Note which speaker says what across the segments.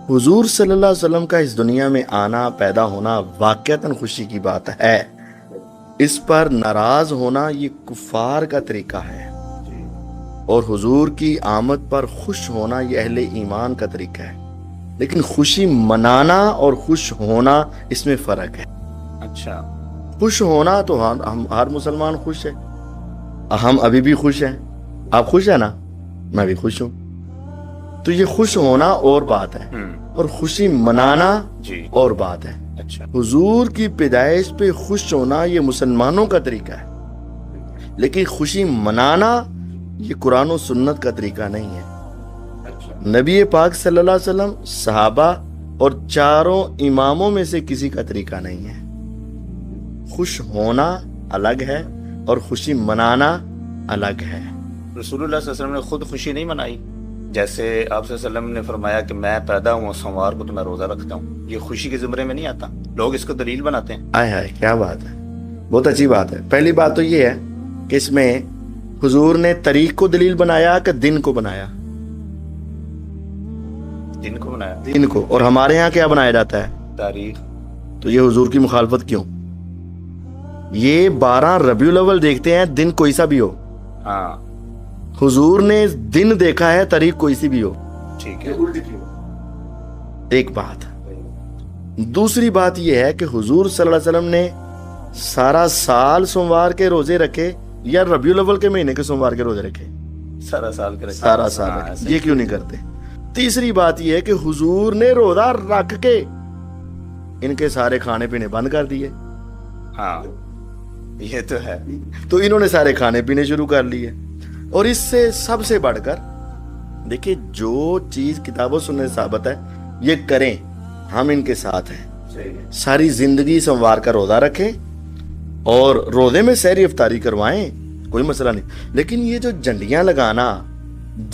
Speaker 1: حضور صلی اللہ علیہ وسلم کا اس دنیا میں آنا، پیدا ہونا واقعتاً خوشی کی بات ہے. اس پر ناراض ہونا یہ کفار کا طریقہ ہے، اور حضور کی آمد پر خوش ہونا یہ اہل ایمان کا طریقہ ہے. لیکن خوشی منانا اور خوش ہونا اس میں فرق ہے.
Speaker 2: اچھا،
Speaker 1: خوش ہونا تو ہم ہر مسلمان خوش ہے، ہم ابھی بھی خوش ہیں. آپ خوش ہیں نا؟ میں بھی خوش ہوں. تو یہ خوش ہونا اور بات ہے، اور خوشی منانا
Speaker 2: جی
Speaker 1: اور بات ہے.
Speaker 2: اچھا،
Speaker 1: حضور کی پیدائش پہ خوش ہونا یہ مسلمانوں کا طریقہ ہے، لیکن خوشی منانا یہ قرآن و سنت کا طریقہ نہیں ہے. نبی پاک صلی اللہ علیہ وسلم، صحابہ اور چاروں اماموں میں سے کسی کا طریقہ نہیں ہے. خوش ہونا الگ ہے اور خوشی منانا الگ ہے.
Speaker 2: رسول اللہ صلی اللہ علیہ وسلم نے خود خوشی نہیں منائی. جیسے آپ صلی اللہ علیہ وسلم نے فرمایا کہ میں پیدا ہوں سوموار کو تو میں روزہ رکھتا ہوں، یہ خوشی کے زمرے میں نہیں آتا. لوگ اس کو دلیل بناتے ہیں.
Speaker 1: آئے ہائے، کیا بات ہے، بہت اچھی بات ہے. پہلی بات تو یہ ہے کہ اس میں حضور نے تاریخ کو دلیل بنایا کہ دن کو بنایا؟
Speaker 2: دن کو بنایا،
Speaker 1: دن کو. اور ہمارے ہاں کیا بنایا جاتا ہے؟
Speaker 2: تاریخ.
Speaker 1: تو یہ حضور کی مخالفت کیوں؟ یہ 12 ربیع الاول دیکھتے ہیں، دن کوئی سا بھی ہو.
Speaker 2: ہاں
Speaker 1: حضور نے دن دیکھا ہے، تاریخ کوئی سی بھی ہو.
Speaker 2: ٹھیک ہے.
Speaker 1: ایک بات. دوسری بات یہ ہے کہ حضور صلی اللہ علیہ وسلم نے سارا سال سوموار کے روزے رکھے یا ربیع الاول کے مہینے کے سوموار کے روزے رکھے؟
Speaker 2: سارا سال کے رکھا.
Speaker 1: سارا سال
Speaker 2: ہاں،
Speaker 1: رکھے.
Speaker 2: ایسے.
Speaker 1: یہ کیوں نہیں کرتے؟ تیسری بات یہ ہے کہ حضور نے روزہ رکھ کے ان کے سارے کھانے پینے بند کر دیے.
Speaker 2: ہاں یہ تو ہے.
Speaker 1: تو انہوں نے سارے کھانے پینے شروع کر لیے. اور اس سے سب سے بڑھ کر دیکھیں، جو چیز کتاب و سنت ثابت ہے یہ کریں، ہم ان کے ساتھ ہیں. ساری زندگی سوموار کا روزہ رکھیں اور روزے میں سحری افطاری کروائیں، کوئی مسئلہ نہیں. لیکن یہ جو جھنڈیاں لگانا،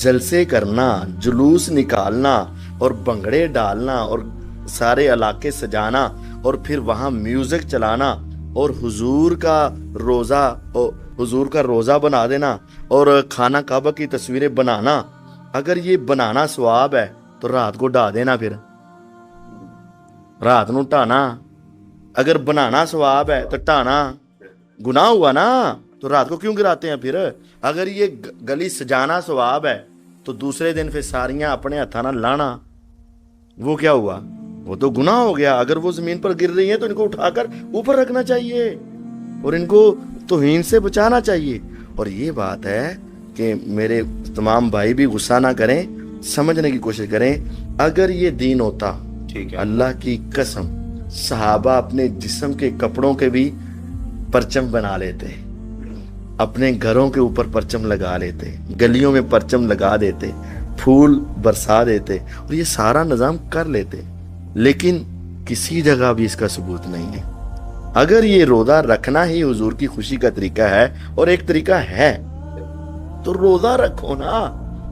Speaker 1: جلسے کرنا، جلوس نکالنا اور بنگڑے ڈالنا اور سارے علاقے سجانا اور پھر وہاں میوزک چلانا اور حضور کا روزہ بنا دینا اور خانہ کعبہ کی تصویریں بنانا، اگر یہ بنانا ثواب ہے تو رات کو ڈا دینا. پھر رات نو ٹانا، اگر بنانا ثواب ہے تو ٹانا گناہ ہوا نا. تو رات کو کیوں گراتے ہیں پھر؟ اگر یہ گلی سجانا ثواب ہے تو دوسرے دن پھر ساریاں اپنے ہاتھاں نہ لانا، وہ کیا ہوا؟ وہ تو گناہ ہو گیا. اگر وہ زمین پر گر رہی ہیں تو ان کو اٹھا کر اوپر رکھنا چاہیے اور ان کو توہین سے بچانا چاہیے. اور یہ بات ہے کہ میرے تمام بھائی بھی غصہ نہ کریں، سمجھنے کی کوشش کریں. اگر یہ دین ہوتا،
Speaker 2: ٹھیک ہے،
Speaker 1: اللہ کی قسم صحابہ اپنے جسم کے کپڑوں کے بھی پرچم بنا لیتے، اپنے گھروں کے اوپر پرچم لگا لیتے، گلیوں میں پرچم لگا دیتے، پھول برسا دیتے اور یہ سارا نظام کر لیتے. لیکن کسی جگہ بھی اس کا ثبوت نہیں ہے. اگر یہ روزہ رکھنا ہی حضور کی خوشی کا طریقہ ہے، اور ایک طریقہ ہے، تو روزہ رکھو نا،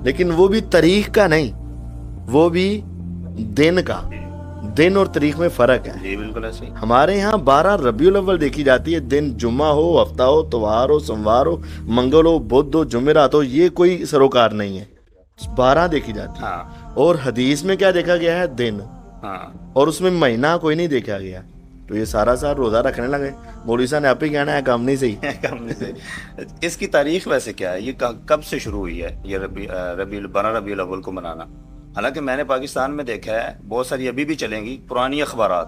Speaker 1: لیکن وہ بھی تاریخ کا نہیں، وہ بھی دن کا. دن اور تاریخ میں فرق ہے.
Speaker 2: جی بالکل ایسے.
Speaker 1: ہمارے ہاں 12 ربیع الاول دیکھی جاتی ہے، دن جمعہ ہو، ہفتہ ہو، اتوار ہو، سوموار ہو، منگل ہو، بدھ ہو، جمعرات ہو، یہ کوئی سروکار نہیں ہے. 12 دیکھی جاتی ہے.
Speaker 2: ہاں
Speaker 1: اور حدیث میں کیا دیکھا گیا ہے؟ دن.
Speaker 2: ہاں
Speaker 1: اور اس میں مہینہ کوئی نہیں دیکھا گیا. تو یہ سارا سال روزہ رکھنے لگے. مولوی صاحب نے آپ ہی کہنا ہے کام نہیں صحیح.
Speaker 2: اس کی تاریخ ویسے کیا ہے؟ یہ کب سے شروع ہوئی ہے یہ ربیع الاول کو منانا؟ حالانکہ میں نے پاکستان میں دیکھا ہے بہت ساری ابھی بھی چلیں گی پرانی اخبارات،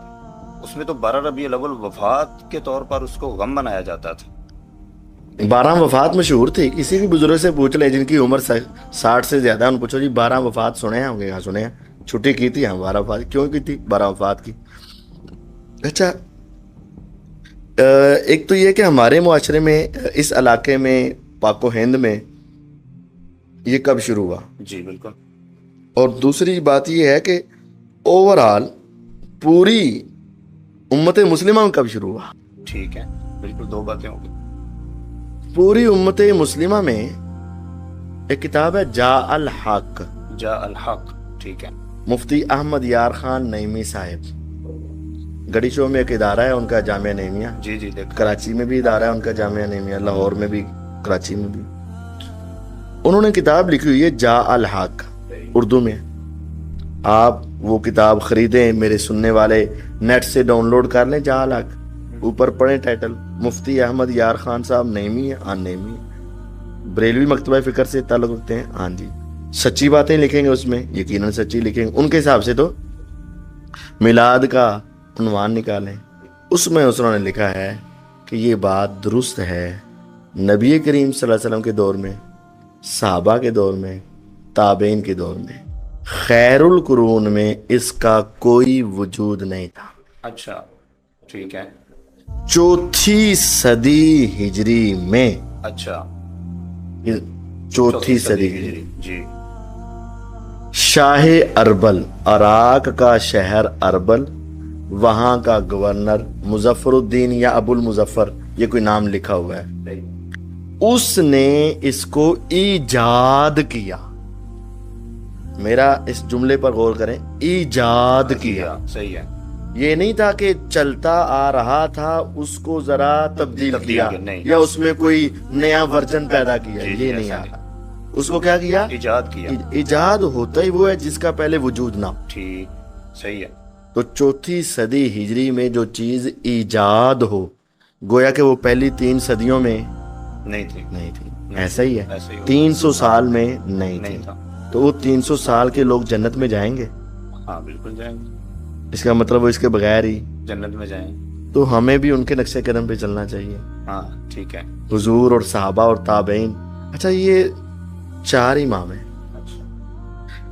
Speaker 2: اس میں تو 12 ربیع الاول وفات کے طور پر اس کو غم منایا جاتا تھا.
Speaker 1: 12 وفات مشہور تھی. کسی بھی بزرگ سے پوچھ لیں جن کی عمر 60 سے زیادہ، ان پوچھو جی 12 وفات سنے ہیں؟ ہوں گے ہاں سنے ہیں. چھٹی کی تھی؟ ہاں 12 وفات. کیوں کی تھی 12 وفات کی؟ اچھا، ایک تو یہ کہ ہمارے معاشرے میں، اس علاقے میں، پاک و ہند میں یہ کب شروع ہوا؟
Speaker 2: جی بالکل.
Speaker 1: اور دوسری بات یہ ہے کہ اوورآل پوری امت مسلمہ میں کب شروع ہوا؟
Speaker 2: ٹھیک ہے، بالکل دو باتیں ہوں گی.
Speaker 1: پوری امت مسلمہ میں ایک کتاب ہے جاء الحق.
Speaker 2: جاء الحق، ٹھیک ہے.
Speaker 1: مفتی احمد یار خان نعیمی صاحب. گڑی شو میں ایک ادارہ ہے ان کا، جامعہ نعیمیہ.
Speaker 2: جی جی دیکھ.
Speaker 1: کراچی میں بھی ادارہ ہے ان کا جامعہ نعیمیہ، لاہور میں بھی، کراچی میں بھی. انہوں نے کتاب لکھی ہوئی ہے جاء الحق، اردو میں. آپ وہ کتاب خریدیں، میرے سننے والے نیٹ سے ڈاؤن لوڈ کر لیں، جہاں لاکھ اوپر پڑھیں ٹائٹل، مفتی احمد یار خان صاحب نعیمی ہیں، ہاں نعیمی ہیں، بریلوی مکتبہ فکر سے تعلق رکھتے ہیں، ہاں جی، سچی باتیں لکھیں گے اس میں، یقیناً سچی لکھیں گے ان کے حساب سے، تو میلاد کا عنوان نکالیں، اس میں انہوں نے لکھا ہے کہ یہ بات درست ہے، نبی کریم صلی اللہ علیہ وسلم کے دور میں، صحابہ کے دور میں، تابعین کے دور میں، خیر القرون میں اس کا کوئی وجود نہیں تھا۔
Speaker 2: اچھا ٹھیک ہے،
Speaker 1: چوتھی صدی ہجری میں،
Speaker 2: اچھا
Speaker 1: چوتھی صدی ہجری،
Speaker 2: جی،
Speaker 1: شاہ اربل، عراق کا شہر اربل، وہاں کا گورنر مظفر الدین یا ابو المظفر، یہ کوئی نام لکھا ہوا ہے، اس نے اس کو ایجاد کیا۔ میرا اس جملے پر غور کریں، ایجاد کیا،
Speaker 2: صحیح ہے،
Speaker 1: یہ نہیں تھا کہ چلتا آ رہا تھا اس کو ذرا تبدیل کیا یا اس میں کوئی نیا ورژن پیدا کیا، یہ نہیں آیا، اس کو کیا کیا؟
Speaker 2: ایجاد کیا۔
Speaker 1: ایجاد ہوتا ہی وہ ہے جس کا پہلے وجود نہ ہو۔
Speaker 2: ٹھیک، صحیح ہے،
Speaker 1: تو چوتھی صدی ہجری میں جو چیز ایجاد ہو، گویا کہ وہ پہلی 3 صدیوں میں نہیں تھی، ایسا ہی ہے، 300 سال میں نہیں تھی، تو وہ 300 سال کے لوگ جنت میں جائیں گے؟
Speaker 2: ہاں بالکل جائیں گے،
Speaker 1: اس کا مطلب وہ اس کے بغیر ہی
Speaker 2: جنت میں جائیں،
Speaker 1: تو ہمیں بھی ان کے نقشے قدم پہ چلنا چاہیے،
Speaker 2: ہاں ٹھیک ہے،
Speaker 1: حضور اور صحابہ اور تابعین۔ اچھا یہ 4 امام ہیں،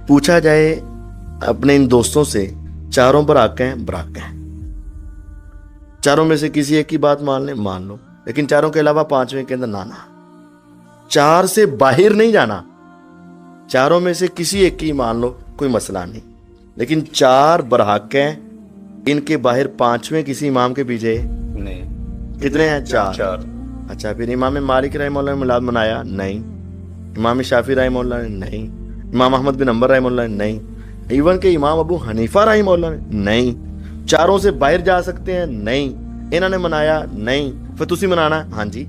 Speaker 1: پوچھا جائے اپنے ان دوستوں سے، چاروں پر آقا ہیں، براق ہیں، چاروں میں سے کسی ایک کی بات مان لیں، مان لو، لیکن چاروں کے علاوہ 5ویں کے اندر نانا، 4 سے باہر نہیں جانا، چاروں میں سے کسی ایک کی مان لو، کوئی مسئلہ نہیں، لیکن 4 برحق ہیں، ان کے باہر 5ویں کسی امام کے پیچھے
Speaker 2: نہیں،
Speaker 1: کتنے ہیں؟ 4۔
Speaker 2: 4،
Speaker 1: اچھا پھر امام مالک رحمہ اللہ نے میلاد منایا؟ نہیں۔ امام شافعی رحمہ اللہ نے؟ نہیں۔ امام احمد بن حنبل رحمہ اللہ نے؟ نہیں۔ ایون کہ امام ابو حنیفہ رحمہ اللہ نے؟ نہیں۔ چاروں سے باہر جا سکتے ہیں؟ نہیں۔ انہوں نے منایا؟ نہیں۔ پھر تسی منانا ہے؟ ہاں جی۔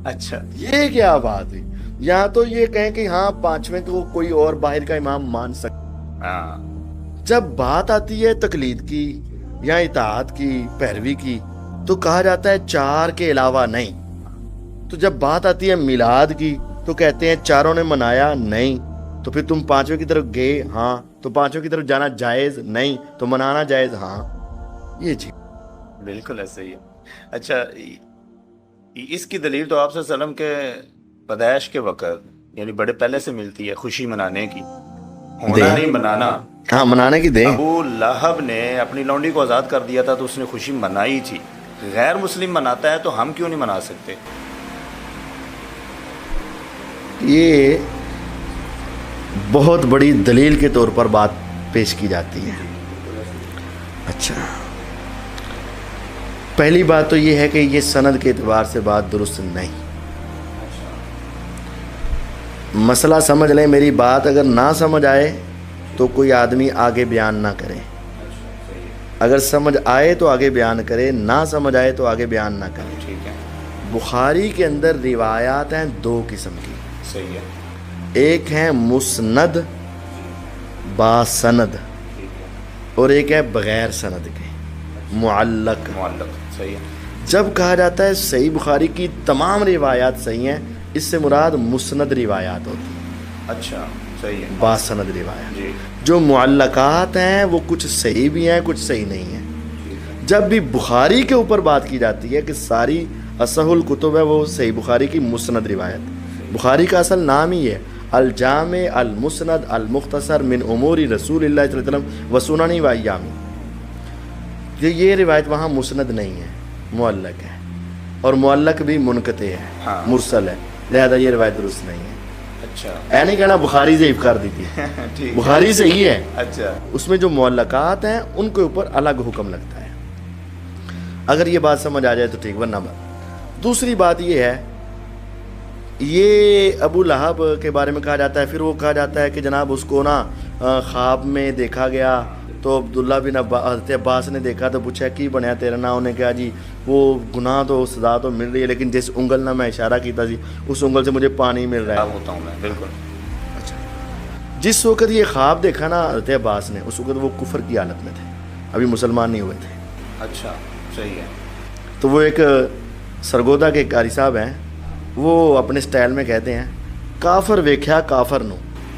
Speaker 2: اچھا
Speaker 1: یہ کیا بات ہے؟ یہاں تو یہ کہیں کہ ہاں 5ویں کو کوئی اور باہر کا امام مان سکتا،
Speaker 2: ہاں،
Speaker 1: جب بات آتی ہے تقلید کی یا اطاعت کی، پیروی کی، تو کہا جاتا ہے 4 کے علاوہ نہیں۔ تو جب بات آتی ہے میلاد کی تو کہتے ہیں چاروں نے منایا؟ نہیں۔ تو پھر تم 5ویں کی طرف گئے؟ ہاں۔ تو 5ویں کی طرف جانا جائز؟ نہیں۔ تو منانا جائز؟ ہاں۔ یہ جی
Speaker 2: بالکل ایسے ہی ہے۔ اچھا اس کی دلیل تو آپ صلی اللہ علیہ وسلم کے پیدائش کے وقت یعنی بڑے پہلے سے ملتی ہے، خوشی منانے کی، ہونا نہیں منانا۔
Speaker 1: ہاں منانے کی دیں۔
Speaker 2: ابو لہب نے اپنی لونڈی کو آزاد کر دیا تھا تو اس نے خوشی منائی تھی، غیر مسلم مناتا ہے تو ہم کیوں نہیں منا سکتے؟
Speaker 1: یہ بہت بڑی دلیل کے طور پر بات پیش کی جاتی ہے۔ اچھا پہلی بات تو یہ ہے کہ یہ سند کے اعتبار سے بات درست نہیں، مسئلہ سمجھ لیں میری بات، اگر نہ سمجھ آئے تو کوئی آدمی آگے بیان نہ کرے، اگر سمجھ آئے تو آگے بیان کرے، نہ سمجھ آئے تو آگے بیان نہ کرے۔
Speaker 2: ٹھیک ہے،
Speaker 1: بخاری کے اندر روایات ہیں 2 قسم کی،
Speaker 2: صحیح ہے،
Speaker 1: ایک ہے مسند با سند اور ایک ہے بغیر سند کے معلق۔
Speaker 2: صحیح ہے،
Speaker 1: جب کہا جاتا ہے صحیح بخاری کی تمام روایات صحیح ہیں، اس سے مراد مسند روایات ہوتی ہیں،
Speaker 2: اچھا صحیح ہے،
Speaker 1: با سند روایات۔
Speaker 2: جی،
Speaker 1: جو معلقات ہیں وہ کچھ صحیح بھی ہیں کچھ صحیح نہیں ہیں۔ جب بھی بخاری کے اوپر بات کی جاتی ہے کہ ساری اصح الکتب ہے، وہ صحیح بخاری کی مسند روایت، بخاری کا اصل نام ہی ہے الجامع المسند المختصر من امور رسول اللہ صلی اللہ علیہ وسلم و سنن و ایامی۔ یہ روایت وہاں مسند نہیں ہے، معلق ہے، اور معلق بھی منقطع ہے،
Speaker 2: ہاں،
Speaker 1: مرسل ہے، لہذا یہ روایت درست نہیں ہے۔
Speaker 2: اچھا
Speaker 1: اے نہیں کہنا بخاری ضعیف کر دی تھی،
Speaker 2: ٹھیک،
Speaker 1: بخاری صحیح ہے،
Speaker 2: اچھا
Speaker 1: اس میں جو معلقات ہیں ان کے اوپر الگ حکم لگتا ہے۔ اگر یہ بات سمجھ آ جائے تو ٹھیک، ورنہ بات۔ دوسری بات یہ ہے، یہ ابو لہب کے بارے میں کہا جاتا ہے، پھر وہ کہا جاتا ہے کہ جناب اس کو نا خواب میں دیکھا گیا تو عبداللہ بن حضرت عباس نے دیکھا تو پوچھا کی بنیا تیرا نا، انہیں کہا جی وہ گناہ تو سزا تو مل رہی ہے، لیکن جس انگل نہ میں اشارہ کیتا جی اس انگل سے مجھے پانی مل رہا ہے۔
Speaker 2: ہوتا ہوں میں، بالکل۔
Speaker 1: اچھا جس وقت یہ خواب دیکھا نا حضرت عباس نے، اس وقت وہ کفر کی حالت میں تھے، ابھی مسلمان نہیں ہوئے تھے.
Speaker 2: اچھا صحیح ہے.
Speaker 1: تو وہ ایک سرگودا کے قاری صاحب ہیں، وہ اپنے سٹائل میں کہتے ہیں کافر ویکھیا کافر نو.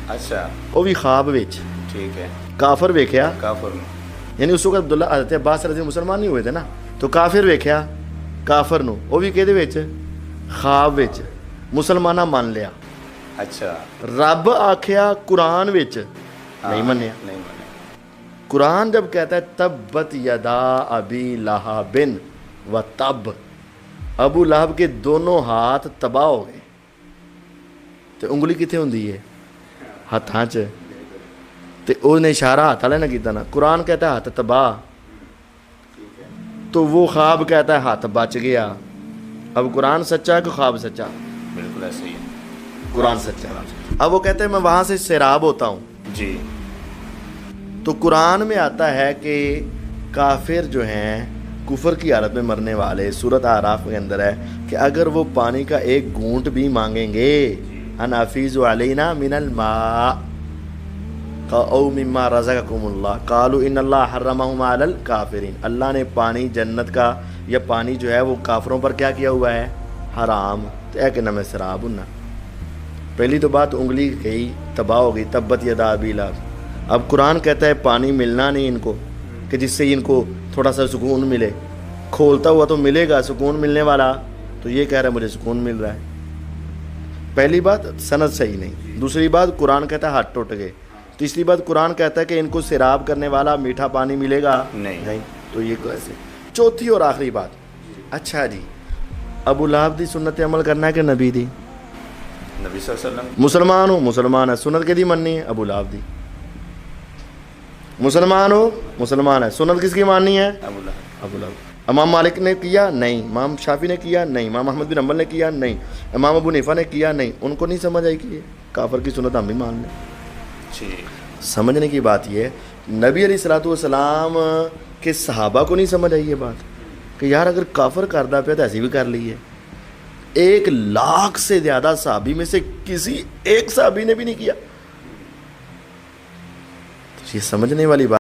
Speaker 2: اچھا
Speaker 1: وہ بھی خواب وچ
Speaker 2: ٹھیک ہے.
Speaker 1: کافر ویکھیا،
Speaker 2: کافر میں
Speaker 1: یعنی اس وقت عبداللہ حضرت عباس رضی مسلمان نہیں ہوئے تھے نا، تو کافر ویکھیا کافر نو، وہ بھی کہدے وچ خواب وچ مسلمانہ مان لیا.
Speaker 2: اچھا
Speaker 1: رب آکھیا قرآن وچ نہیں منیا.
Speaker 2: نہیں مانے.
Speaker 1: قرآن جب کہتا ہے تبت یدا ابی لہب و تب، ابو لہب کے دونوں ہاتھ تباہ ہو گئے، تو انگلی کتنے ہوندی ہے؟ ہاتھاں چ. تے او نے اشارہ ہاتھ والے نے کیتا نا. قرآن کہتا ہے ہاتھ تباہ، تو وہ خواب کہتا ہے ہاتھ بچ گیا. اب قرآن سچا ہے کہ خواب سچا؟
Speaker 2: بالکل ایسے ہی ہے.
Speaker 1: قرآن سچا ہے. اب وہ کہتے ہیں میں وہاں سے سیراب ہوتا ہوں.
Speaker 2: جی
Speaker 1: تو قرآن میں آتا ہے کہ کافر جو ہیں کفر کی حالت میں مرنے والے، سورۃ اعراف کے اندر ہے کہ اگر وہ پانی کا ایک گھونٹ بھی مانگیں گے، ان افیض علینا من الماء او مما رزقکم اللہ قالوا ان اللہ حرمہما علی الکافرین، اللہ نے پانی جنت کا یا پانی جو ہے وہ کافروں پر کیا کیا ہوا ہے؟ حرام. تو اے کہ نہ میں سراب ہوں نا. پہلی تو بات انگلی گئی، تباہ ہو گئی، تبت یدا ابی لہب. اب قرآن کہتا ہے پانی ملنا نہیں ان کو کہ جس سے ان کو تھوڑا سا سکون ملے، کھولتا ہوا تو ملے گا سکون ملنے والا، تو یہ کہہ رہا ہے مجھے سکون مل رہا ہے. پہلی بات سند صحیح نہیں. دوسری بات قرآن کہتا ہے ہاتھ ٹوٹ گئے. تیسری بات قرآن کہتا ہے کہ ان کو سیراب کرنے والا میٹھا پانی ملے گا نہیں. تو یہ کیسے؟ چوتھی اور آخری بات، اچھا جی ابو لہب دی سنت عمل کرنا ہے کہ نبی دی؟
Speaker 2: نبی صلی اللہ علیہ وسلم.
Speaker 1: مسلمان ہو مسلمان ہے، سنت کے دی مننی ہے؟ ابو لہب دی. مسلمان ہو مسلمان ہے، سنت کس کی ماننی ہے؟
Speaker 2: ابو لہب.
Speaker 1: ابو لہب. امام مالک نے کیا؟ نہیں. امام شافعی نے کیا؟ نہیں. امام احمد بن حنبل نے کیا؟ نہیں. امام ابو حنیفہ نے کیا؟ نہیں. ان کو نہیں سمجھ آئی کہ کافر کی سنت ہم بھی مان لیں. سمجھنے کی بات یہ ہے نبی علیہ الصلوۃ والسلام کے صحابہ کو نہیں سمجھ آئی یہ بات کہ یار اگر کافر کردہ پہ تو ایسی بھی کر لی ہے. 1,00,000 سے زیادہ صحابی میں سے کسی ایک صحابی نے بھی نہیں کیا. یہ سمجھنے والی بات